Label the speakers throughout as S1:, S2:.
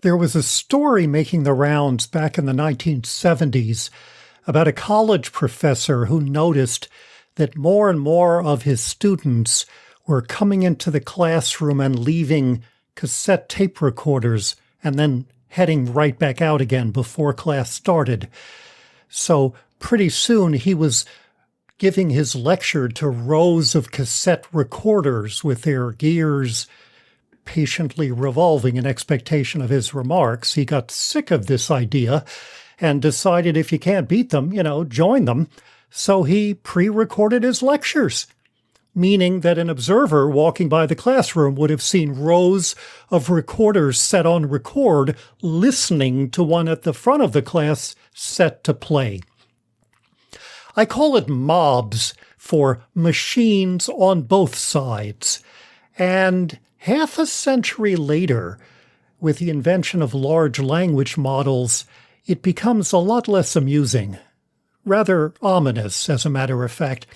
S1: There was a story making the rounds back in the 1970s about a college professor who noticed that more and more of his students were coming into the classroom and leaving cassette tape recorders and then heading right back out again before class started. So pretty soon he was giving his lecture to rows of cassette recorders with their gears patiently revolving in expectation of his remarks. He got sick of this idea and decided if you can't beat them, join them. So he pre-recorded his lectures, meaning that an observer walking by the classroom would have seen rows of recorders set on record, listening to one at the front of the class set to play. I call it mobs for machines on both sides. And half a century later, with the invention of large language models, it becomes a lot less amusing, rather ominous, as a matter of fact.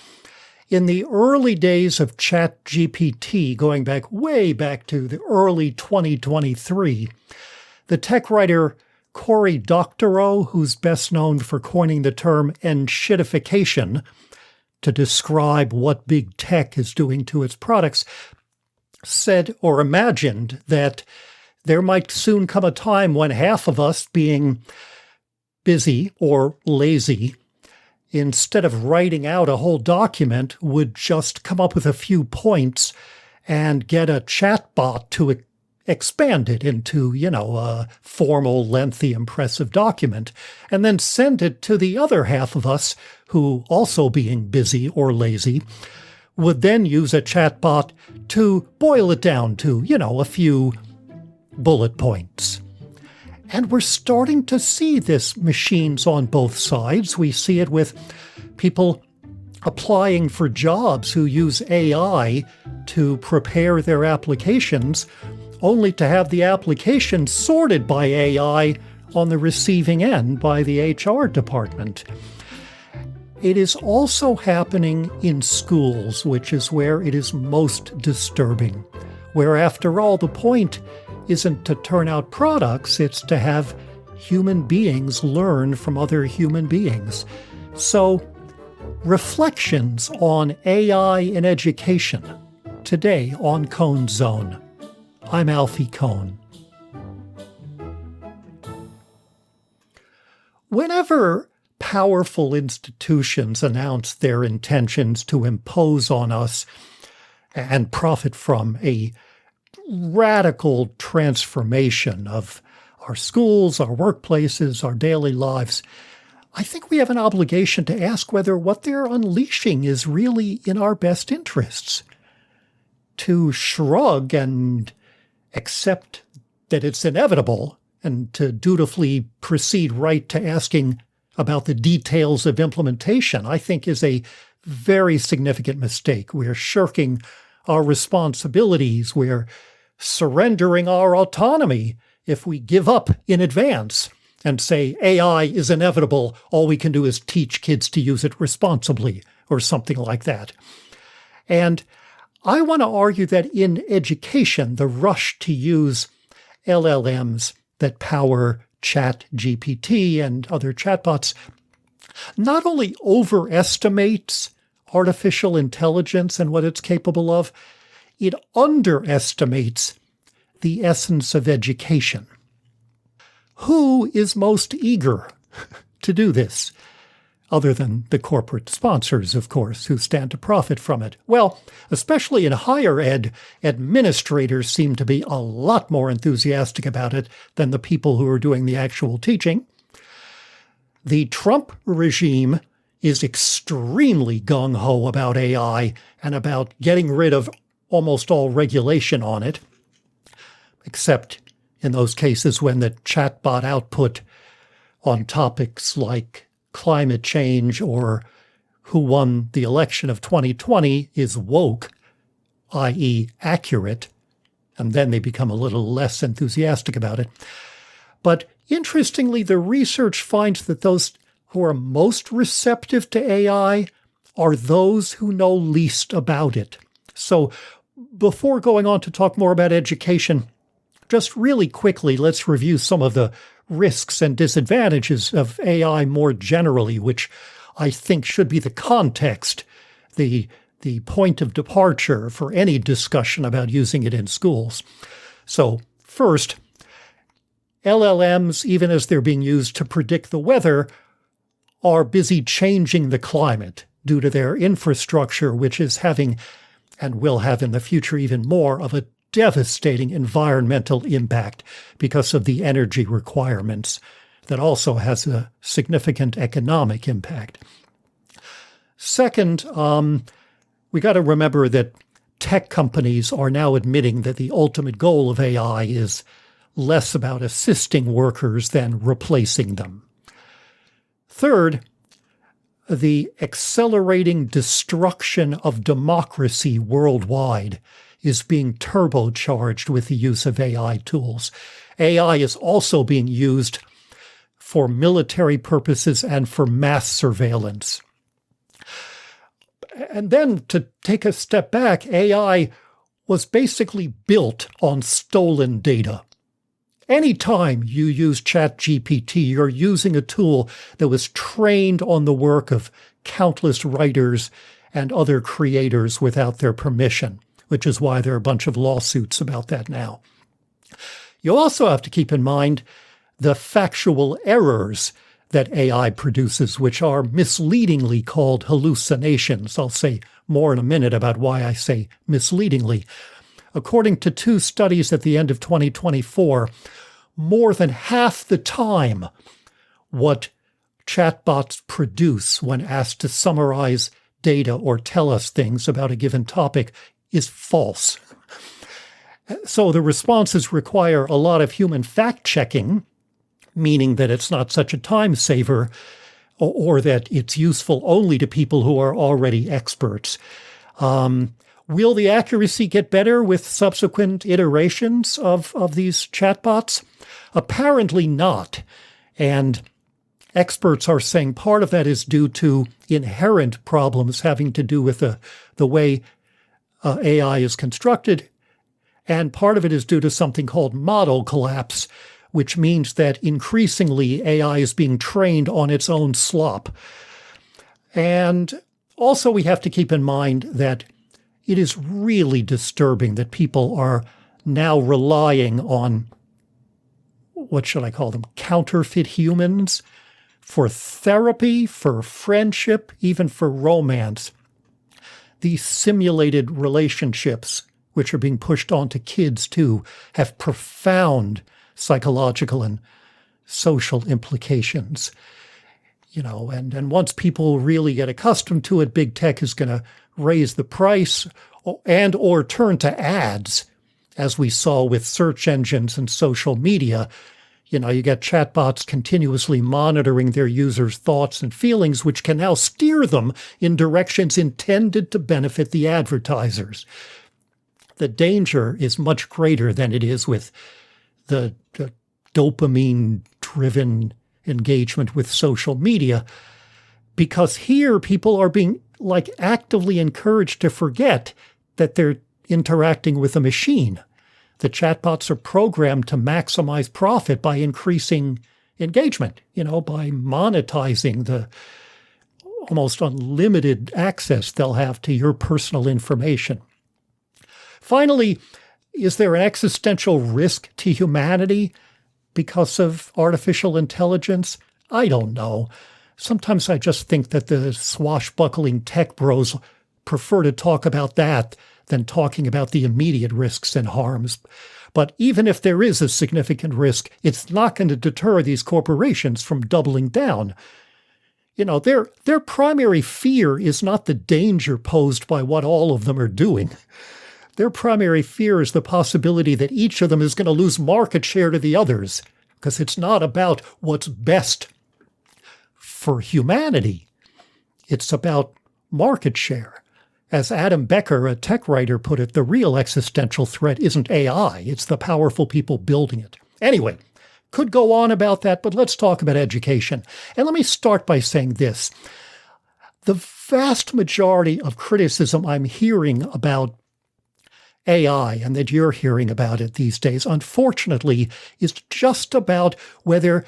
S1: In the early days of ChatGPT, going back way back to the early 2023, the tech writer Cory Doctorow, who's best known for coining the term "enshittification" to describe what big tech is doing to its products, said or imagined that there might soon come a time when half of us, being busy or lazy, instead of writing out a whole document, would just come up with a few points and get a chatbot to expand it into, a formal, lengthy, impressive document, and then send it to the other half of us who, also being busy or lazy, would then use a chatbot to boil it down to, a few bullet points. And we're starting to see this machines on both sides. We see it with people applying for jobs who use AI to prepare their applications, only to have the application sorted by AI on the receiving end by the HR department. It is also happening in schools, which is where it is most disturbing, where, after all, the point isn't to turn out products, it's to have human beings learn from other human beings. So, reflections on AI in education, today on Cone Zone. I'm Alfie Cone. Whenever powerful institutions announce their intentions to impose on us and profit from a radical transformation of our schools, our workplaces, our daily lives, I think we have an obligation to ask whether what they're unleashing is really in our best interests. To shrug and accept that it's inevitable and to dutifully proceed right to asking about the details of implementation, I think, is a very significant mistake. We're shirking our responsibilities. We're surrendering our autonomy if we give up in advance and say AI is inevitable. All we can do is teach kids to use it responsibly or something like that. And I want to argue that in education, the rush to use LLMs that power ChatGPT and other chatbots not only overestimates artificial intelligence and what it's capable of, it underestimates the essence of education. Who is most eager to do this? Other than the corporate sponsors, of course, who stand to profit from it. Well, especially in higher ed, administrators seem to be a lot more enthusiastic about it than the people who are doing the actual teaching. The Trump regime is extremely gung-ho about AI and about getting rid of almost all regulation on it, except in those cases when the chatbot output on topics like climate change or who won the election of 2020 is woke, i.e. accurate, and then they become a little less enthusiastic about it. But interestingly, the research finds that those who are most receptive to AI are those who know least about it. So before going on to talk more about education, Just really quickly, let's review some of the risks and disadvantages of AI more generally, which I think should be the context, the point of departure for any discussion about using it in schools. So first, LLMs, even as they're being used to predict the weather, are busy changing the climate due to their infrastructure, which is having, and will have in the future even more, of a devastating environmental impact because of the energy requirements that also has a significant economic impact. Second, we got to remember that tech companies are now admitting that the ultimate goal of AI is less about assisting workers than replacing them. Third, the accelerating destruction of democracy worldwide is being turbocharged with the use of AI tools. AI is also being used for military purposes and for mass surveillance. And then to take a step back, AI was basically built on stolen data. Anytime you use ChatGPT, you're using a tool that was trained on the work of countless writers and other creators without their permission, which is why there are a bunch of lawsuits about that now. You also have to keep in mind the factual errors that AI produces, which are misleadingly called hallucinations. I'll say more in a minute about why I say misleadingly. According to 2 studies at the end of 2024, more than half the time what chatbots produce when asked to summarize data or tell us things about a given topic is false. So the responses require a lot of human fact-checking, meaning that it's not such a time saver, or that it's useful only to people who are already experts. Will the accuracy get better with subsequent iterations of these chatbots? Apparently not. And experts are saying part of that is due to inherent problems having to do with the way AI is constructed, and part of it is due to something called model collapse, which means that increasingly AI is being trained on its own slop. And also we have to keep in mind that it is really disturbing that people are now relying on, what should I call them, counterfeit humans for therapy, for friendship, even for romance. These simulated relationships, which are being pushed onto kids too, have profound psychological and social implications. And once people really get accustomed to it, big tech is going to raise the price and or turn to ads, as we saw with search engines and social media. You get chatbots continuously monitoring their users' thoughts and feelings, which can now steer them in directions intended to benefit the advertisers. The danger is much greater than it is with the dopamine-driven engagement with social media, because here people are being actively encouraged to forget that they're interacting with a machine. The chatbots are programmed to maximize profit by increasing engagement, by monetizing the almost unlimited access they'll have to your personal information. Finally, is there an existential risk to humanity because of artificial intelligence? I don't know. Sometimes I just think that the swashbuckling tech bros prefer to talk about that than talking about the immediate risks and harms. But even if there is a significant risk, it's not going to deter these corporations from doubling down. Their primary fear is not the danger posed by what all of them are doing. Their primary fear is the possibility that each of them is going to lose market share to the others, because it's not about what's best for humanity. It's about market share. As Adam Becker, a tech writer, put it, the real existential threat isn't AI, it's the powerful people building it. Anyway, could go on about that, but let's talk about education. And let me start by saying this. The vast majority of criticism I'm hearing about AI and that you're hearing about it these days, unfortunately, is just about whether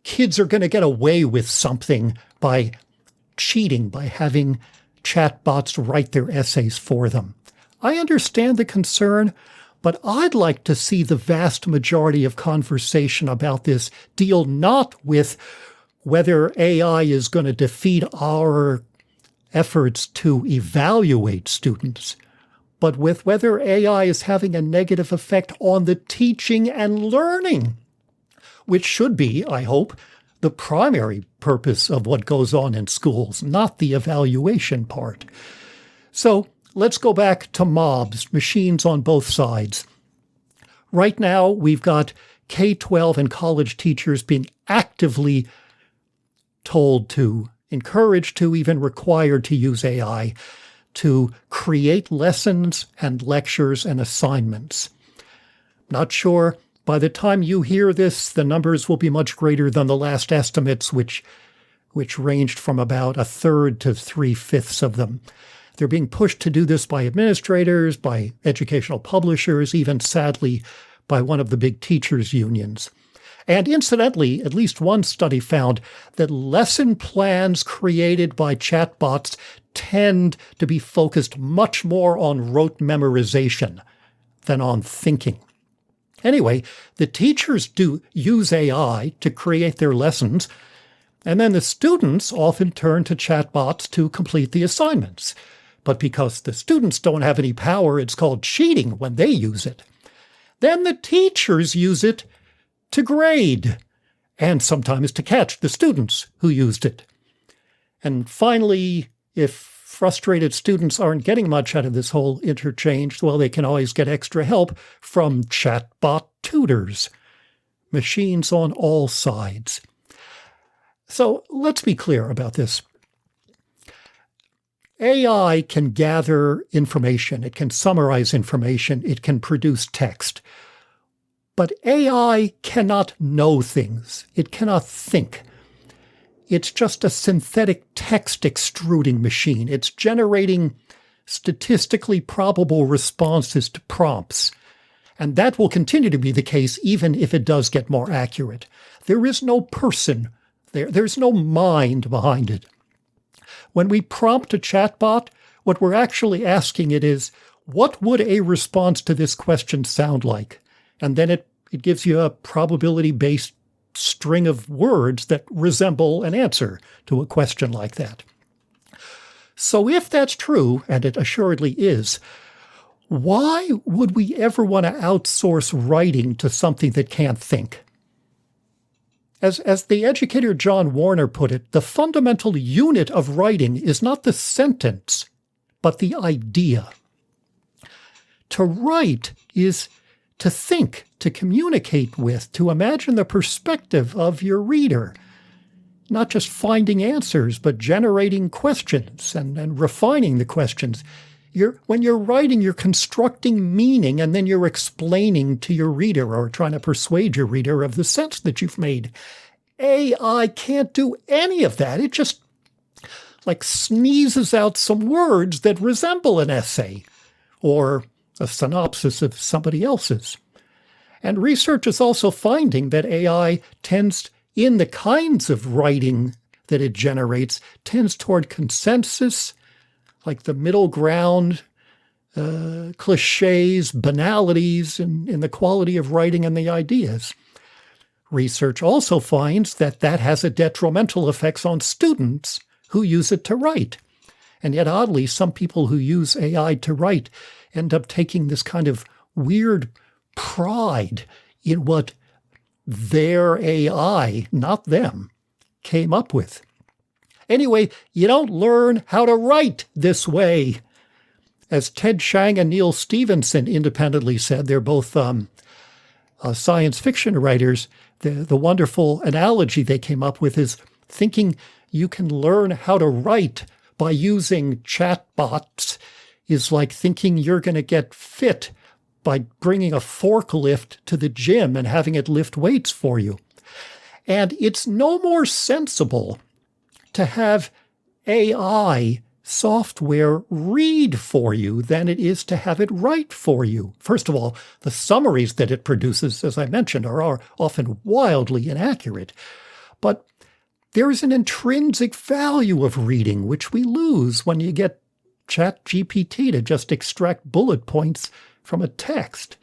S1: kids are going to get away with something by cheating, by having chatbots write their essays for them. I understand the concern, but I'd like to see the vast majority of conversation about this deal not with whether AI is going to defeat our efforts to evaluate students, but with whether AI is having a negative effect on the teaching and learning, which should be, I hope, the primary purpose of what goes on in schools, not the evaluation part. So let's go back to mobs, machines on both sides. Right now, we've got K-12 and college teachers being actively told to, encouraged to, even required to use AI to create lessons and lectures and assignments. Not sure. By the time you hear this, the numbers will be much greater than the last estimates, which ranged from about a third to 3/5 of them. They're being pushed to do this by administrators, by educational publishers, even sadly by one of the big teachers' unions. And incidentally, at least one study found that lesson plans created by chatbots tend to be focused much more on rote memorization than on thinking. Anyway, the teachers do use AI to create their lessons, and then the students often turn to chatbots to complete the assignments. But because the students don't have any power, it's called cheating when they use it. Then the teachers use it to grade, and sometimes to catch the students who used it. And finally, if frustrated students aren't getting much out of this whole interchange, well, they can always get extra help from chatbot tutors. Machines on all sides. So let's be clear about this. AI can gather information, it can summarize information, it can produce text. But AI cannot know things. It cannot think. It's just a synthetic text extruding machine. It's generating statistically probable responses to prompts. And that will continue to be the case even if it does get more accurate. There is no person there. There's no mind behind it. When we prompt a chatbot, what we're actually asking it is, what would a response to this question sound like? And then it gives you a probability-based string of words that resemble an answer to a question like that. So if that's true, and it assuredly is, why would we ever want to outsource writing to something that can't think? As the educator John Warner put it, the fundamental unit of writing is not the sentence, but the idea. To write is to think, to communicate with, to imagine the perspective of your reader. Not just finding answers, but generating questions and refining the questions. When you're writing, you're constructing meaning, and then you're explaining to your reader or trying to persuade your reader of the sense that you've made. AI can't do any of that. It just sneezes out some words that resemble an essay or a synopsis of somebody else's. And research is also finding that AI tends, in the kinds of writing that it generates, tends toward consensus, like the middle ground, cliches, banalities in the quality of writing and the ideas. Research also finds that has a detrimental effects on students who use it to write. And yet, oddly, some people who use AI to write end up taking this kind of weird pride in what their AI, not them, came up with. Anyway, you don't learn how to write this way. As Ted Chiang and Neil Stephenson independently said, they're both science fiction writers, the wonderful analogy they came up with is thinking you can learn how to write by using chatbots is like thinking you're going to get fit by bringing a forklift to the gym and having it lift weights for you. And it's no more sensible to have AI software read for you than it is to have it write for you. First of all, the summaries that it produces, as I mentioned, are often wildly inaccurate. But there is an intrinsic value of reading, which we lose when you get ChatGPT to just extract bullet points from a text.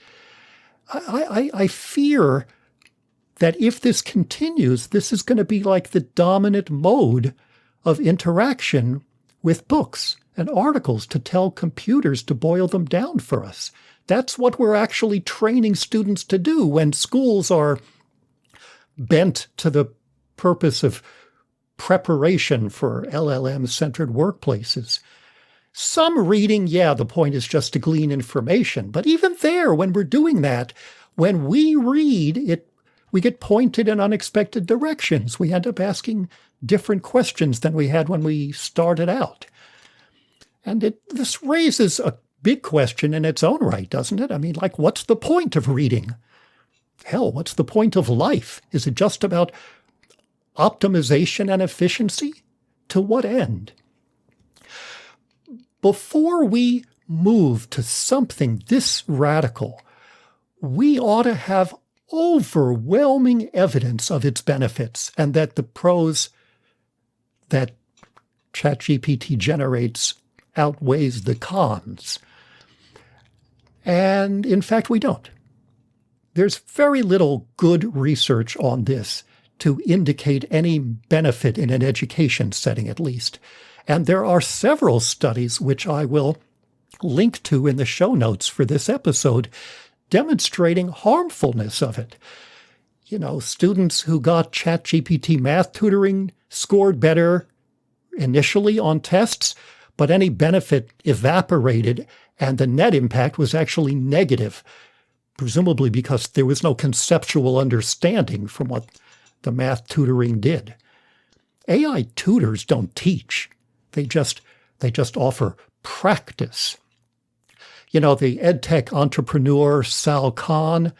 S1: I fear that if this continues, this is going to be like the dominant mode of interaction with books and articles, to tell computers to boil them down for us. That's what we're actually training students to do when schools are bent to the purpose of preparation for LLM-centered workplaces. Some reading, yeah, the point is just to glean information. But even there, when we're doing that, when we read, we get pointed in unexpected directions. We end up asking different questions than we had when we started out. And this raises a big question in its own right, doesn't it? I mean, like, what's the point of reading? Hell, what's the point of life? Is it just about optimization and efficiency? To what end? Before we move to something this radical, we ought to have overwhelming evidence of its benefits, and that the pros that ChatGPT generates outweighs the cons. And in fact, we don't. There's very little good research on this to indicate any benefit in an education setting, at least. And there are several studies, which I will link to in the show notes for this episode, demonstrating harmfulness of it. You know, students who got ChatGPT math tutoring scored better initially on tests, but any benefit evaporated, and the net impact was actually negative, presumably because there was no conceptual understanding from what the math tutoring did. AI tutors don't teach. They just offer practice. You know, the edtech entrepreneur Sal Khan,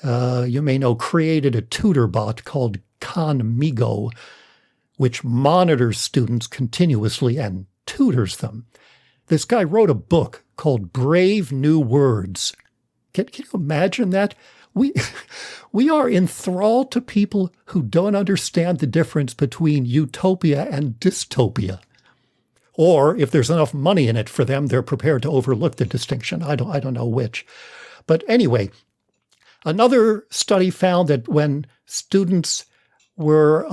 S1: you may know, created a tutor bot called Khanmigo, which monitors students continuously and tutors them. This guy wrote a book called Brave New Words. Can you imagine that? We are enthralled to people who don't understand the difference between utopia and dystopia. Or if there's enough money in it for them, they're prepared to overlook the distinction. I don't know which. But anyway, another study found that when students were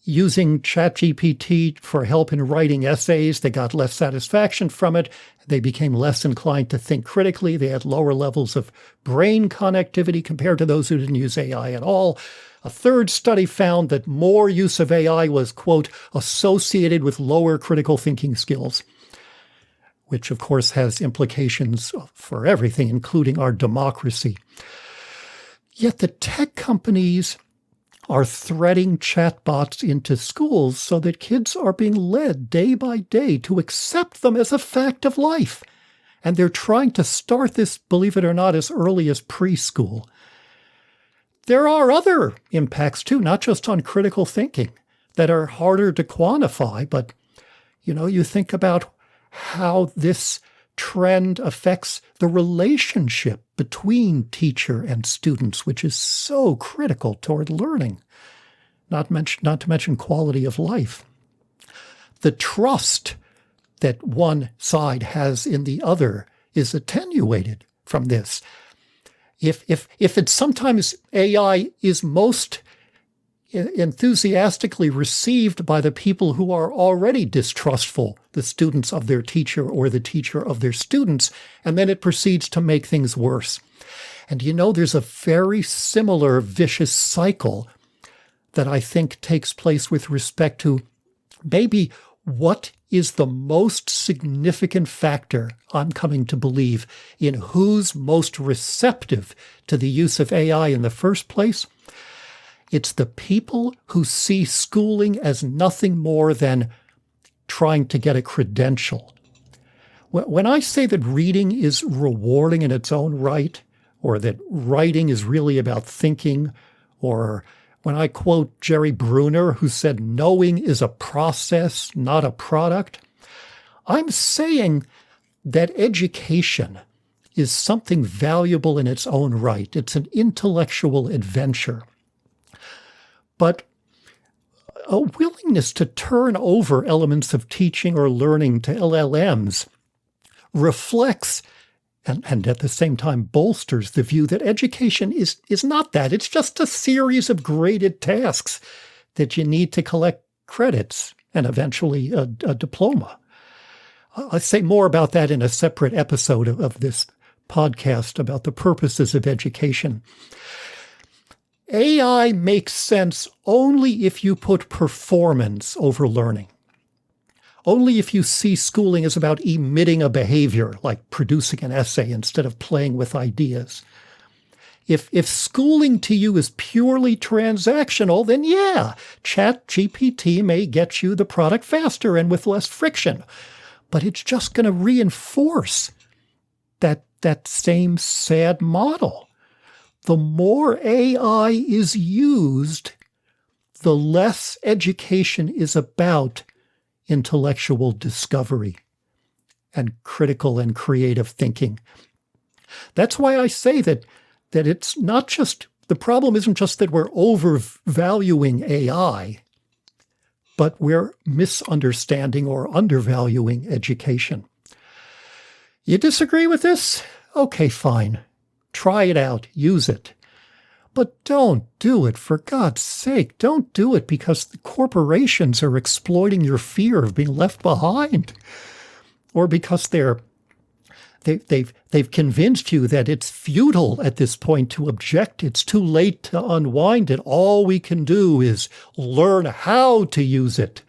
S1: using ChatGPT for help in writing essays, they got less satisfaction from it. They became less inclined to think critically. They had lower levels of brain connectivity compared to those who didn't use AI at all. A third study found that more use of AI was, quote, associated with lower critical thinking skills, which of course has implications for everything, including our democracy. Yet the tech companies are threading chatbots into schools so that kids are being led day by day to accept them as a fact of life. And they're trying to start this, believe it or not, as early as preschool. There are other impacts too, not just on critical thinking, that are harder to quantify. But, you know, you think about how this trend affects the relationship between teacher and students, which is so critical toward learning, not to mention quality of life. The trust that one side has in the other is attenuated from this. If it's sometimes AI is most enthusiastically received by the people who are already distrustful, the students of their teacher or the teacher of their students, and then it proceeds to make things worse. And you know, there's a very similar vicious cycle that I think takes place with respect to maybe what is the most significant factor, I'm coming to believe, in who's most receptive to the use of AI in the first place. It's the people who see schooling as nothing more than trying to get a credential. When I say that reading is rewarding in its own right, or that writing is really about thinking, or when I quote Jerry Bruner, who said knowing is a process, not a product, I'm saying that education is something valuable in its own right. It's an intellectual adventure. But a willingness to turn over elements of teaching or learning to LLMs reflects and at the same time bolsters the view that education is not that. It's just a series of graded tasks that you need to collect credits and eventually a diploma. I'll say more about that in a separate episode of this podcast about the purposes of education. AI makes sense only if you put performance over learning. Only if you see schooling as about emitting a behavior, like producing an essay instead of playing with ideas. If schooling to you is purely transactional, then yeah, ChatGPT may get you the product faster and with less friction. But it's just going to reinforce that same sad model. The more AI is used, the less education is about intellectual discovery and critical and creative thinking. That's why I say that it's not just, the problem isn't just that we're overvaluing AI, but we're misunderstanding or undervaluing education. You disagree with this? Okay, fine. Try it out. Use it. But don't do it, for God's sake. Don't do it because the corporations are exploiting your fear of being left behind, or because they've convinced you that it's futile at this point to object. It's too late to unwind it. All we can do is learn how to use it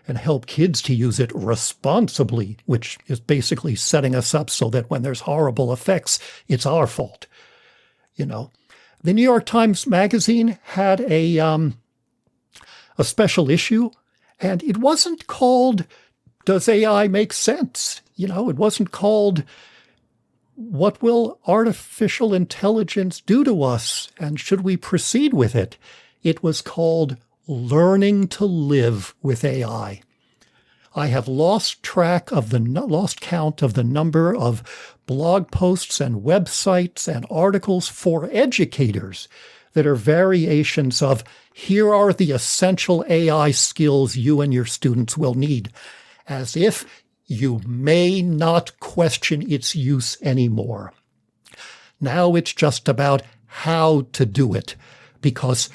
S1: and help kids to use it responsibly, which is basically setting us up so that when there's horrible effects, it's our fault. You know, the New York Times Magazine had a special issue, and it wasn't called "Does AI Make Sense?" You know, it wasn't called "What Will Artificial Intelligence Do to Us, and Should We Proceed with It?" It was called "Learning to Live with AI." I have lost count of the number of blog posts and websites and articles for educators that are variations of, here are the essential AI skills you and your students will need, as if you may not question its use anymore. Now it's just about how to do it, because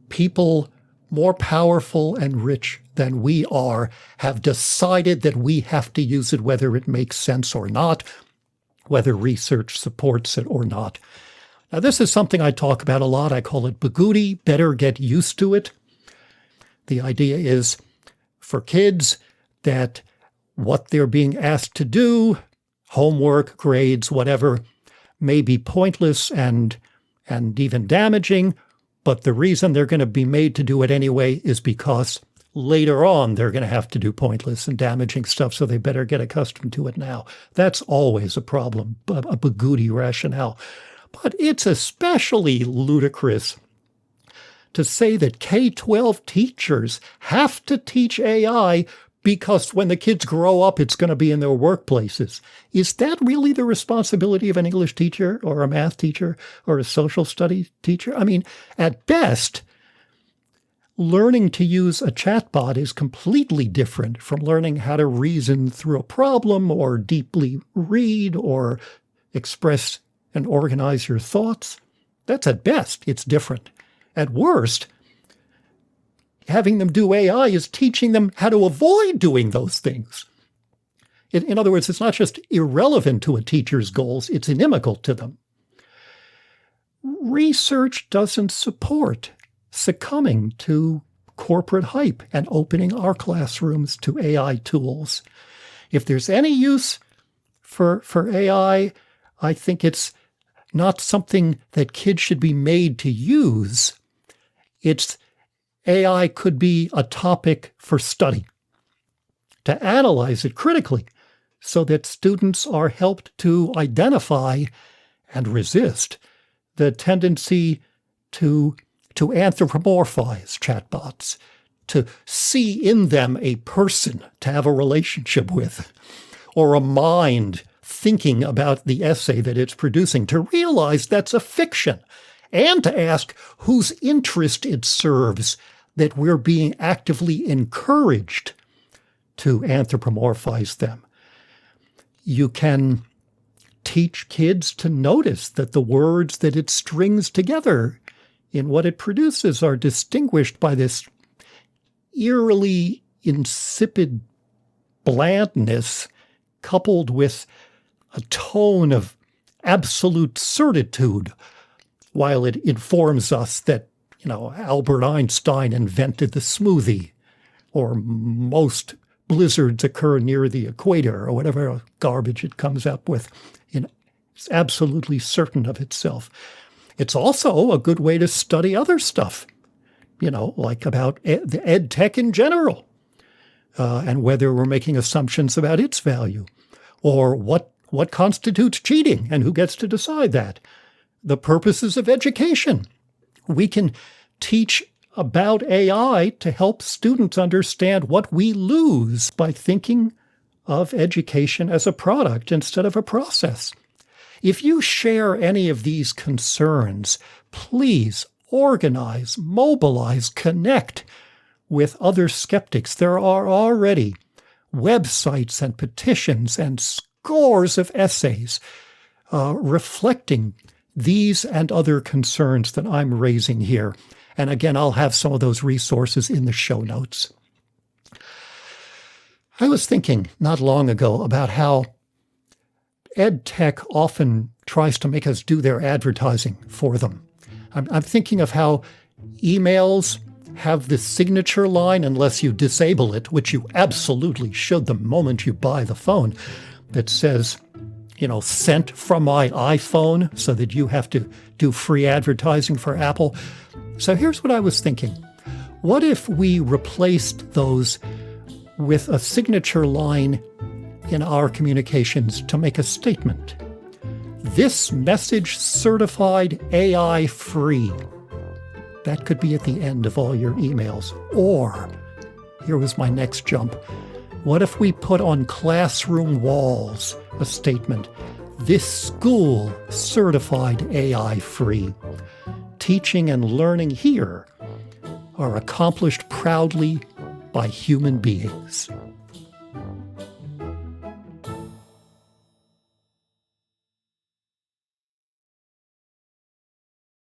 S1: people more powerful and rich than we are have decided that we have to use it whether it makes sense or not, whether research supports it or not. Now, this is something I talk about a lot. I call it Bagooty, better get used to it. The idea is for kids that what they're being asked to do, homework, grades, whatever, may be pointless and even damaging, but the reason they're going to be made to do it anyway is because later on they're going to have to do pointless and damaging stuff, so they better get accustomed to it now. That's always a problem, a Bagooty rationale. But it's especially ludicrous to say that K-12 teachers have to teach AI because when the kids grow up, it's going to be in their workplaces. Is that really the responsibility of an English teacher or a math teacher or a social studies teacher? I mean, at best, learning to use a chatbot is completely different from learning how to reason through a problem or deeply read or express and organize your thoughts. That's at best, it's different. At worst, having them do AI is teaching them how to avoid doing those things. In other words, it's not just irrelevant to a teacher's goals, it's inimical to them. Research doesn't support succumbing to corporate hype and opening our classrooms to AI tools. If there's any use for AI, I think it's not something that kids should be made to use. AI could be a topic for study, to analyze it critically so that students are helped to identify and resist the tendency to anthropomorphize chatbots, to see in them a person to have a relationship with, or a mind thinking about the essay that it's producing, to realize that's a fiction, and to ask whose interest it serves that we're being actively encouraged to anthropomorphize them. You can teach kids to notice that the words that it strings together in what it produces are distinguished by this eerily insipid blandness coupled with a tone of absolute certitude, while it informs us that, Albert Einstein invented the smoothie, or most blizzards occur near the equator, or whatever garbage it comes up with. It's absolutely certain of itself. It's also a good way to study other stuff, like about the ed tech in general, and whether we're making assumptions about its value, or what constitutes cheating and who gets to decide that. The purposes of education. We can teach about AI to help students understand what we lose by thinking of education as a product instead of a process. If you share any of these concerns, please organize, mobilize, connect with other skeptics. There are already websites and petitions and scores of essays reflecting these and other concerns that I'm raising here. And again, I'll have some of those resources in the show notes. I was thinking not long ago about how ed tech often tries to make us do their advertising for them. I'm thinking of how emails have this signature line, unless you disable it, which you absolutely should the moment you buy the phone, that says, sent from my iPhone, so that you have to do free advertising for Apple. So here's what I was thinking. What if we replaced those with a signature line in our communications to make a statement? This message certified AI free. That could be at the end of all your emails. Or, here was my next jump. What if we put on classroom walls a statement, this school certified AI free. Teaching and learning here are accomplished proudly by human beings.